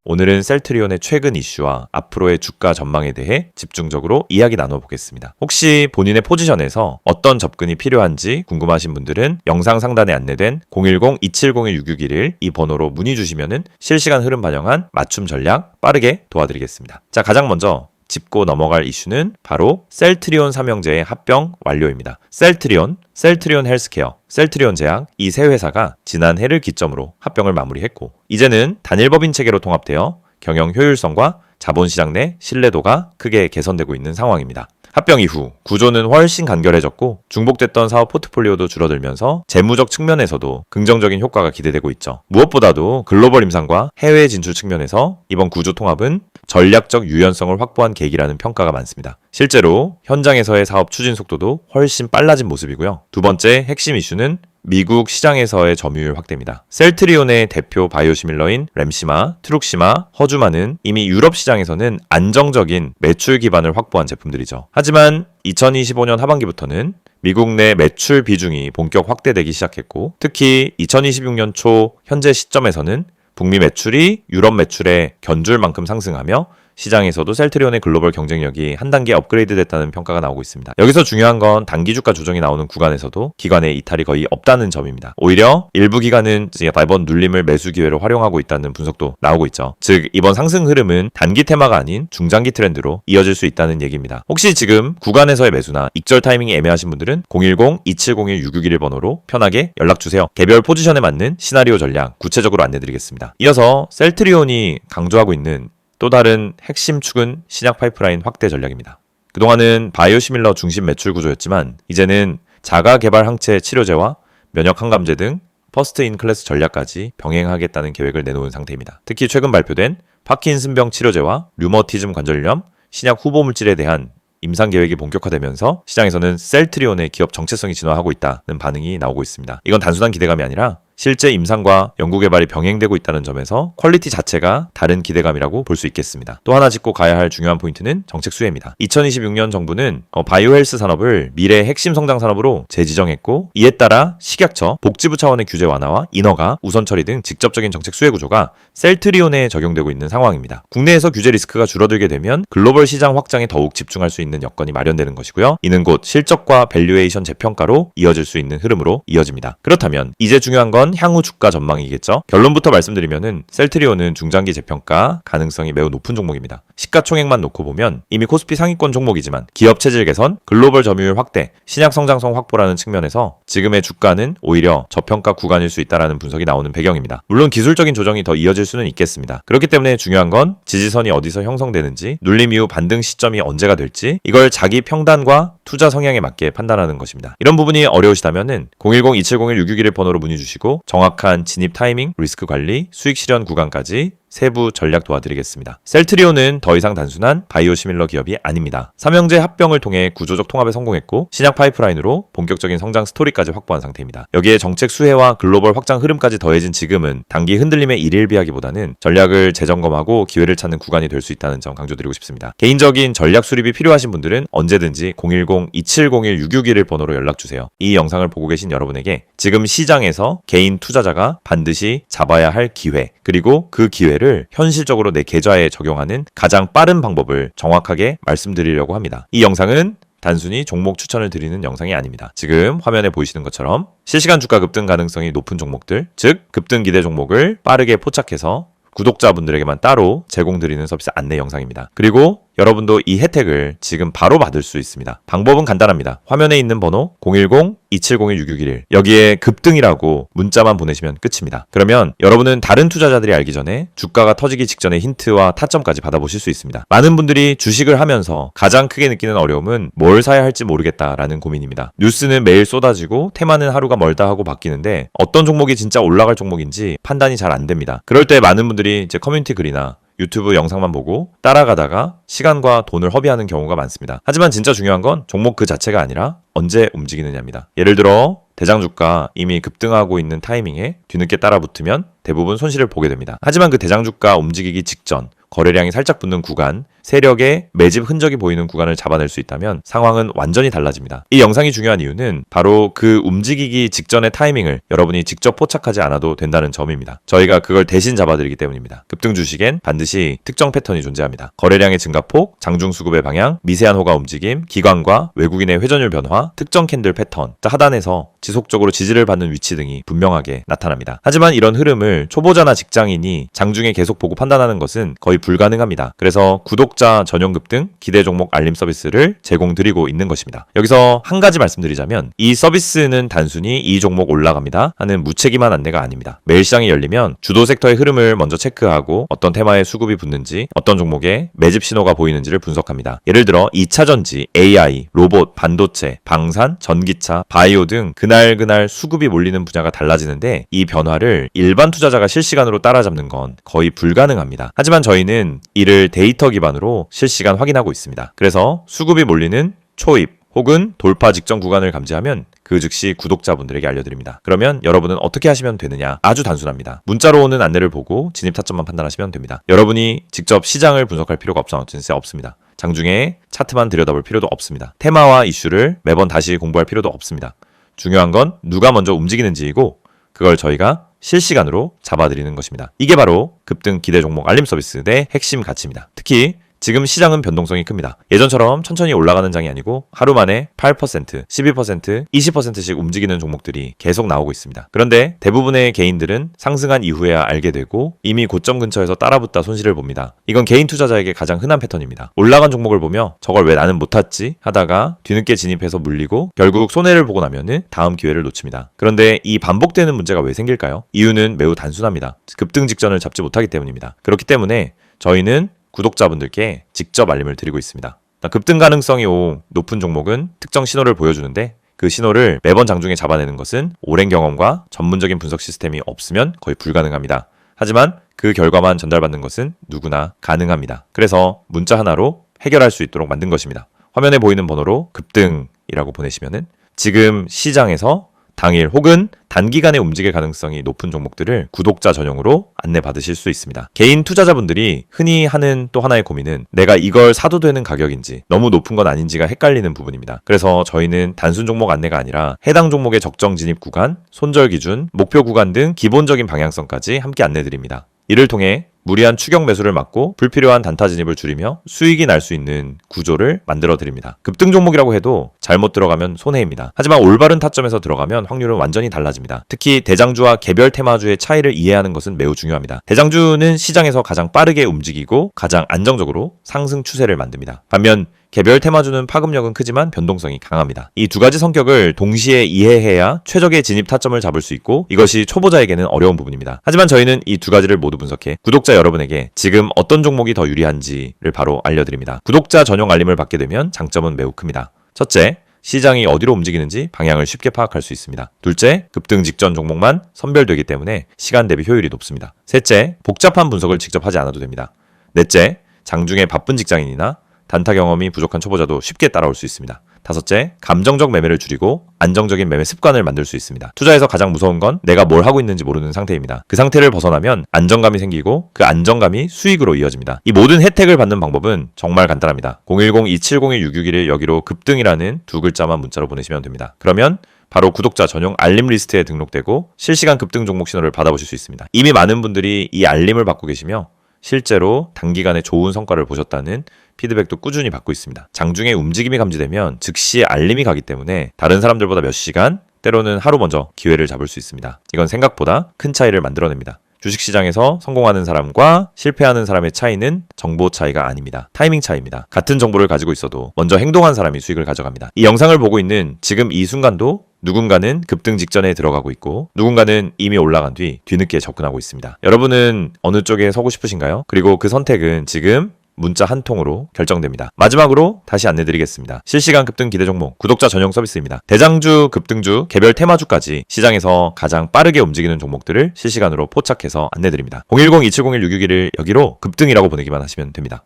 오늘은 셀트리온의 최근 이슈와 앞으로의 주가 전망에 대해 집중적으로 이야기 나눠보겠습니다. 혹시 본인의 포지션에서 어떤 접근이 필요한지 궁금하신 분들은 영상 상단에 안내된 010-2701-6611 이 번호로 문의 주시면 실시간 흐름 반영한 맞춤 전략 빠르게 도와드리겠습니다. 자, 가장 먼저 짚고 넘어갈 이슈는 바로 셀트리온 삼형제의 합병 완료입니다. 셀트리온 헬스케어, 셀트리온 제약 이 세 회사가 지난해를 기점으로 합병을 마무리했고 이제는 단일법인 체계로 통합되어 경영 효율성과 자본시장 내 신뢰도가 크게 개선되고 있는 상황입니다. 합병 이후 구조는 훨씬 간결해졌고 중복됐던 사업 포트폴리오도 줄어들면서 재무적 측면에서도 긍정적인 효과가 기대되고 있죠. 무엇보다도 글로벌 임상과 해외 진출 측면에서 이번 구조 통합은 전략적 유연성을 확보한 계기라는 평가가 많습니다. 실제로 현장에서의 사업 추진 속도도 훨씬 빨라진 모습이고요. 두 번째 핵심 이슈는 미국 시장에서의 점유율 확대입니다. 셀트리온의 대표 바이오시밀러인 램시마, 트룩시마, 허주마는 이미 유럽 시장에서는 안정적인 매출 기반을 확보한 제품들이죠. 하지만 2025년 하반기부터는 미국 내 매출 비중이 본격 확대되기 시작했고 특히 2026년 초 현재 시점에서는 북미 매출이 유럽 매출에 견줄 만큼 상승하며 시장에서도 셀트리온의 글로벌 경쟁력이 한 단계 업그레이드 됐다는 평가가 나오고 있습니다. 여기서 중요한 건 단기 주가 조정이 나오는 구간에서도 기관의 이탈이 거의 없다는 점입니다. 오히려 일부 기관은 이번 눌림을 매수 기회로 활용하고 있다는 분석도 나오고 있죠. 즉 이번 상승 흐름은 단기 테마가 아닌 중장기 트렌드로 이어질 수 있다는 얘기입니다. 혹시 지금 구간에서의 매수나 익절 타이밍이 애매하신 분들은 010-2701-6611 번호로 편하게 연락주세요. 개별 포지션에 맞는 시나리오 전략 구체적으로 안내드리겠습니다. 이어서 셀트리온이 강조하고 있는 또 다른 핵심 축은 신약 파이프라인 확대 전략입니다. 그동안은 바이오시밀러 중심 매출 구조였지만 이제는 자가 개발 항체 치료제와 면역 항감제 등 퍼스트 인 클래스 전략까지 병행하겠다는 계획을 내놓은 상태입니다. 특히 최근 발표된 파킨슨병 치료제와 류머티즘 관절염, 신약 후보 물질에 대한 임상 계획이 본격화되면서 시장에서는 셀트리온의 기업 정체성이 진화하고 있다는 반응이 나오고 있습니다. 이건 단순한 기대감이 아니라 실제 임상과 연구개발이 병행되고 있다는 점에서 퀄리티 자체가 다른 기대감이라고 볼 수 있겠습니다. 또 하나 짚고 가야 할 중요한 포인트는 정책 수혜입니다. 2026년 정부는 바이오 헬스 산업을 미래 핵심 성장 산업으로 재지정했고 이에 따라 식약처, 복지부 차원의 규제 완화와 인허가, 우선 처리 등 직접적인 정책 수혜 구조가 셀트리온에 적용되고 있는 상황입니다. 국내에서 규제 리스크가 줄어들게 되면 글로벌 시장 확장에 더욱 집중할 수 있는 여건이 마련되는 것이고요. 이는 곧 실적과 밸류에이션 재평가로 이어질 수 있는 흐름으로 이어집니다. 그렇다면 이제 중요한 건 향후 주가 전망이겠죠. 결론부터 말씀드리면은 셀트리온은 중장기 재평가 가능성이 매우 높은 종목입니다. 시가총액만 놓고 보면 이미 코스피 상위권 종목이지만 기업 체질 개선, 글로벌 점유율 확대, 신약 성장성 확보라는 측면에서 지금의 주가는 오히려 저평가 구간일 수 있다는 분석이 나오는 배경입니다. 물론 기술적인 조정이 더 이어질 수는 있겠습니다. 그렇기 때문에 중요한 건 지지선이 어디서 형성되는지, 눌림 이후 반등 시점이 언제가 될지 이걸 자기 평단과 투자 성향에 맞게 판단하는 것입니다. 이런 부분이 어려우시다면은 010-2701-6611 번호로 문의 주시고 정확한 진입 타이밍, 리스크 관리, 수익 실현 구간까지 세부 전략 도와드리겠습니다. 셀트리온은 더 이상 단순한 바이오시밀러 기업이 아닙니다. 삼형제 합병을 통해 구조적 통합에 성공했고 신약 파이프라인으로 본격적인 성장 스토리까지 확보한 상태입니다. 여기에 정책 수혜와 글로벌 확장 흐름까지 더해진 지금은 단기 흔들림에 일일비하기보다는 전략을 재점검하고 기회를 찾는 구간이 될 수 있다는 점 강조드리고 싶습니다. 개인적인 전략 수립이 필요하신 분들은 언제든지 010-2701-6611 번호로 연락주세요. 이 영상을 보고 계신 여러분에게 지금 시장에서 개인 투자자가 반드시 잡아야 할 기회 그리고 그 기회를 현실적으로 내 계좌에 적용하는 가장 빠른 방법을 정확하게 말씀드리려고 합니다. 이 영상은 단순히 종목 추천을 드리는 영상이 아닙니다. 지금 화면에 보이시는 것처럼 실시간 주가 급등 가능성이 높은 종목들, 즉 급등 기대 종목을 빠르게 포착해서 구독자분들에게만 따로 제공드리는 서비스 안내 영상입니다. 그리고 여러분도 이 혜택을 지금 바로 받을 수 있습니다. 방법은 간단합니다. 화면에 있는 번호 010-2701-6611 여기에 급등이라고 문자만 보내시면 끝입니다. 그러면 여러분은 다른 투자자들이 알기 전에 주가가 터지기 직전의 힌트와 타점까지 받아보실 수 있습니다. 많은 분들이 주식을 하면서 가장 크게 느끼는 어려움은 뭘 사야 할지 모르겠다라는 고민입니다. 뉴스는 매일 쏟아지고 테마는 하루가 멀다 하고 바뀌는데 어떤 종목이 진짜 올라갈 종목인지 판단이 잘 안 됩니다. 그럴 때 많은 분들이 이제 커뮤니티 글이나 유튜브 영상만 보고 따라가다가 시간과 돈을 허비하는 경우가 많습니다. 하지만 진짜 중요한 건 종목 그 자체가 아니라 언제 움직이느냐입니다. 예를 들어 대장주가 이미 급등하고 있는 타이밍에 뒤늦게 따라 붙으면 대부분 손실을 보게 됩니다. 하지만 그 대장주가 움직이기 직전 거래량이 살짝 붙는 구간, 세력의 매집 흔적이 보이는 구간을 잡아낼 수 있다면 상황은 완전히 달라집니다. 이 영상이 중요한 이유는 바로 그 움직이기 직전의 타이밍을 여러분이 직접 포착하지 않아도 된다는 점입니다. 저희가 그걸 대신 잡아드리기 때문입니다. 급등 주식엔 반드시 특정 패턴이 존재합니다. 거래량의 증가폭, 장중 수급의 방향, 미세한 호가 움직임, 기관과 외국인의 회전율 변화, 특정 캔들 패턴, 하단에서 지속적으로 지지를 받는 위치 등이 분명하게 나타납니다. 하지만 이런 흐름을 초보자나 직장인이 장중에 계속 보고 판단하는 것은 거의 불가능합니다. 그래서 구독자 전용 급등 기대 종목 알림 서비스를 제공드리고 있는 것입니다. 여기서 한 가지 말씀드리자면 이 서비스는 단순히 이 종목 올라갑니다 하는 무책임한 안내가 아닙니다. 매일 시장이 열리면 주도 섹터의 흐름을 먼저 체크하고 어떤 테마에 수급이 붙는지, 어떤 종목에 매집 신호가 보이는지를 분석합니다. 예를 들어 2차전지, AI, 로봇, 반도체, 방산, 전기차, 바이오 등 그날 수급이 몰리는 분야가 달라지는데 이 변화를 일반 투자자가 실시간으로 따라잡는 건 거의 불가능합니다. 하지만 저희는 이를 데이터 기반으로 실시간 확인하고 있습니다. 그래서 수급이 몰리는 초입 혹은 돌파 직전 구간을 감지하면 그 즉시 구독자분들에게 알려드립니다. 그러면 여러분은 어떻게 하시면 되느냐? 아주 단순합니다. 문자로 오는 안내를 보고 진입 타점만 판단하시면 됩니다. 여러분이 직접 시장을 분석할 필요가 없습니다. 장중에 차트만 들여다볼 필요도 없습니다. 테마와 이슈를 매번 다시 공부할 필요도 없습니다. 중요한 건 누가 먼저 움직이는지이고 그걸 저희가 실시간으로 잡아드리는 것입니다. 이게 바로 급등 기대 종목 알림 서비스의 핵심 가치입니다. 특히 지금 시장은 변동성이 큽니다. 예전처럼 천천히 올라가는 장이 아니고 하루 만에 8%, 12%, 20%씩 움직이는 종목들이 계속 나오고 있습니다. 그런데 대부분의 개인들은 상승한 이후에야 알게 되고 이미 고점 근처에서 따라붙다 손실을 봅니다. 이건 개인 투자자에게 가장 흔한 패턴입니다. 올라간 종목을 보며 저걸 왜 나는 못 탔지 하다가 뒤늦게 진입해서 물리고 결국 손해를 보고 나면은 다음 기회를 놓칩니다. 그런데 이 반복되는 문제가 왜 생길까요? 이유는 매우 단순합니다. 급등 직전을 잡지 못하기 때문입니다. 그렇기 때문에 저희는 구독자분들께 직접 알림을 드리고 있습니다. 급등 가능성이 높은 종목은 특정 신호를 보여주는데 그 신호를 매번 장중에 잡아내는 것은 오랜 경험과 전문적인 분석 시스템이 없으면 거의 불가능합니다. 하지만 그 결과만 전달받는 것은 누구나 가능합니다. 그래서 문자 하나로 해결할 수 있도록 만든 것입니다. 화면에 보이는 번호로 급등이라고 보내시면은 지금 시장에서 당일 혹은 단기간에 움직일 가능성이 높은 종목들을 구독자 전용으로 안내받으실 수 있습니다. 개인 투자자분들이 흔히 하는 또 하나의 고민은 내가 이걸 사도 되는 가격인지 너무 높은 건 아닌지가 헷갈리는 부분입니다. 그래서 저희는 단순 종목 안내가 아니라 해당 종목의 적정 진입 구간, 손절 기준, 목표 구간 등 기본적인 방향성까지 함께 안내드립니다. 이를 통해 무리한 추격 매수를 막고 불필요한 단타 진입을 줄이며 수익이 날 수 있는 구조를 만들어 드립니다. 급등 종목이라고 해도 잘못 들어가면 손해입니다. 하지만 올바른 타점에서 들어가면 확률은 완전히 달라집니다. 특히 대장주와 개별 테마주의 차이를 이해하는 것은 매우 중요합니다. 대장주는 시장에서 가장 빠르게 움직이고 가장 안정적으로 상승 추세를 만듭니다. 반면 개별 테마주는 파급력은 크지만 변동성이 강합니다. 이 두 가지 성격을 동시에 이해해야 최적의 진입 타점을 잡을 수 있고 이것이 초보자에게는 어려운 부분입니다. 하지만 저희는 이 두 가지를 모두 분석해 구독자 여러분에게 지금 어떤 종목이 더 유리한지를 바로 알려드립니다. 구독자 전용 알림을 받게 되면 장점은 매우 큽니다. 첫째, 시장이 어디로 움직이는지 방향을 쉽게 파악할 수 있습니다. 둘째, 급등 직전 종목만 선별되기 때문에 시간 대비 효율이 높습니다. 셋째, 복잡한 분석을 직접 하지 않아도 됩니다. 넷째, 장중에 바쁜 직장인이나 단타 경험이 부족한 초보자도 쉽게 따라올 수 있습니다. 다섯째, 감정적 매매를 줄이고 안정적인 매매 습관을 만들 수 있습니다. 투자에서 가장 무서운 건 내가 뭘 하고 있는지 모르는 상태입니다. 그 상태를 벗어나면 안정감이 생기고 그 안정감이 수익으로 이어집니다. 이 모든 혜택을 받는 방법은 정말 간단합니다. 010-2701-661 여기로 급등이라는 두 글자만 문자로 보내시면 됩니다. 그러면 바로 구독자 전용 알림 리스트에 등록되고 실시간 급등 종목 신호를 받아보실 수 있습니다. 이미 많은 분들이 이 알림을 받고 계시며 실제로 단기간에 좋은 성과를 보셨다는 피드백도 꾸준히 받고 있습니다. 장중에 움직임이 감지되면 즉시 알림이 가기 때문에 다른 사람들보다 몇 시간, 때로는 하루 먼저 기회를 잡을 수 있습니다. 이건 생각보다 큰 차이를 만들어냅니다. 주식시장에서 성공하는 사람과 실패하는 사람의 차이는 정보 차이가 아닙니다. 타이밍 차이입니다. 같은 정보를 가지고 있어도 먼저 행동한 사람이 수익을 가져갑니다. 이 영상을 보고 있는 지금 이 순간도 누군가는 급등 직전에 들어가고 있고 누군가는 이미 올라간 뒤 뒤늦게 접근하고 있습니다. 여러분은 어느 쪽에 서고 싶으신가요? 그리고 그 선택은 지금 문자 한 통으로 결정됩니다. 마지막으로 다시 안내드리겠습니다. 실시간 급등 기대 종목 구독자 전용 서비스입니다. 대장주, 급등주, 개별 테마주까지 시장에서 가장 빠르게 움직이는 종목들을 실시간으로 포착해서 안내드립니다. 010-2701-661 여기로 급등이라고 보내기만 하시면 됩니다.